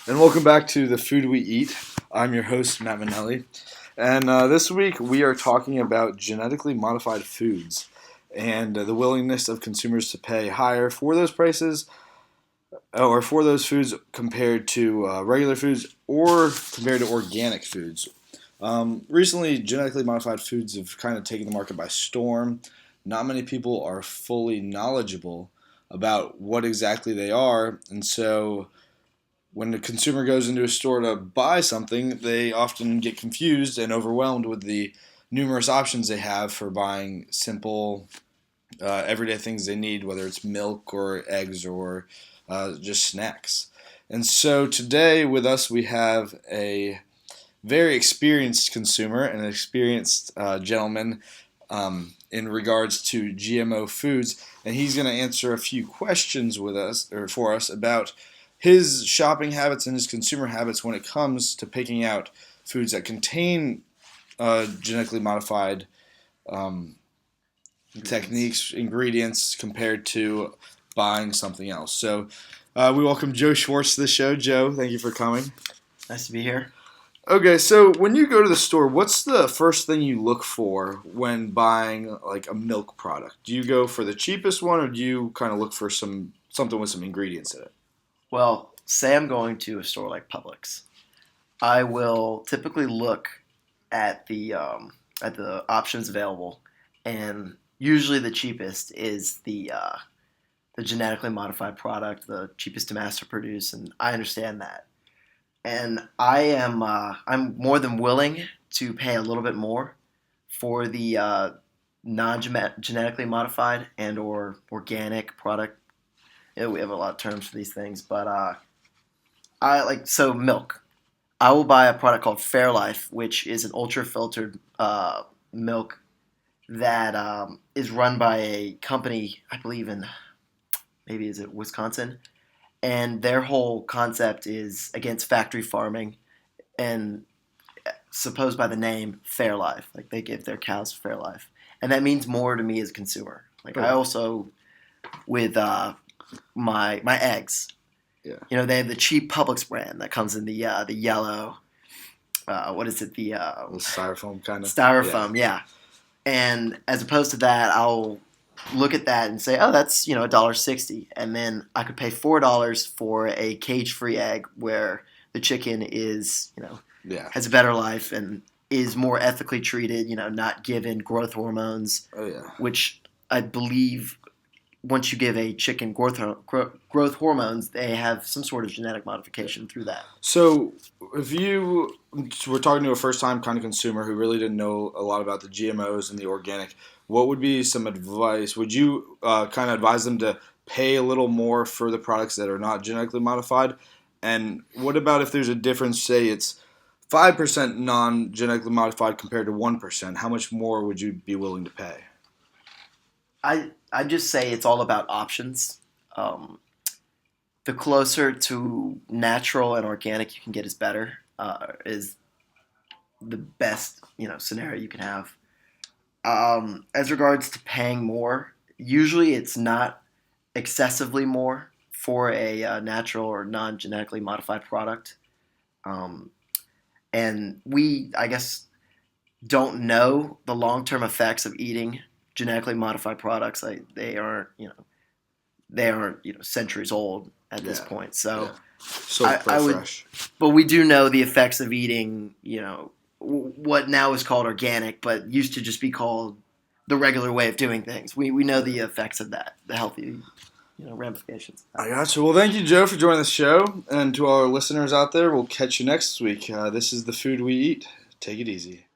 And welcome back to The Food We Eat. I'm your host, Matt Manelli. And this week we are talking about genetically modified foods and the willingness of consumers to pay higher for those prices or for those foods compared to regular foods or compared to organic foods. Recently, genetically modified foods have kind of taken the market by storm. Not many people are fully knowledgeable about what exactly they are, and so when the consumer goes into a store to buy something, they often get confused and overwhelmed with the numerous options they have for buying simple, everyday things they need, whether it's milk or eggs or just snacks. And so today with us, we have a very experienced consumer and an experienced gentleman in regards to GMO foods, and he's going to answer a few questions with us or for us about his shopping habits and his consumer habits when it comes to picking out foods that contain genetically modified techniques, ingredients compared to buying something else. So we welcome Joe Schwartz to the show. Joe, thank you for coming. Nice to be here. Okay, so when you go to the store, what's the first thing you look for when buying like a milk product? Do you go for the cheapest one, or do you kind of look for something with some ingredients in it? Well, say I'm going to a store like Publix. I will typically look at the options available, and usually the cheapest is the genetically modified product, the cheapest to mass produce, and I understand that. And I'm more than willing to pay a little bit more for the non-genetically modified and or organic product. We have a lot of terms for these things, but I like so milk. I will buy a product called Fairlife, which is an ultra filtered milk that is run by a company, I believe in maybe is it Wisconsin, and their whole concept is against factory farming and supposed by the name Fairlife. Like they give their cows Fairlife, and that means more to me as a consumer. Like I also with my eggs. Yeah. You know, they have the cheap Publix brand that comes in the yellow. What is it? The styrofoam kind of. Styrofoam, yeah. And as opposed to that, I'll look at that and say, oh, that's $1.60, and then I could pay $4 for a cage-free egg where the chicken is has a better life and is more ethically treated. Not given growth hormones. Oh yeah. Which I believe once you give a chicken growth hormones, they have some sort of genetic modification through that. So, if you were talking to a first-time kind of consumer who really didn't know a lot about the GMOs and the organic, what would be some advice? Would you kind of advise them to pay a little more for the products that are not genetically modified? And what about if there's a difference, say it's 5% non-genetically modified compared to 1%? How much more would you be willing to pay? I just say it's all about options. The closer to natural and organic you can get is better. Is the best scenario you can have. As regards to paying more, usually it's not excessively more for a natural or non-genetically modified product. And we, I guess, don't know the long-term effects of eating genetically modified products. They aren't centuries old at this point. So So I would, fresh. but we do know the effects of eating what now is called organic, but used to just be called the regular way of doing things. We know the effects of that, the healthy ramifications. I got you. Well, thank you, Joe, for joining the show. And to all our listeners out there, we'll catch you next week. This is The Food We Eat. Take it easy.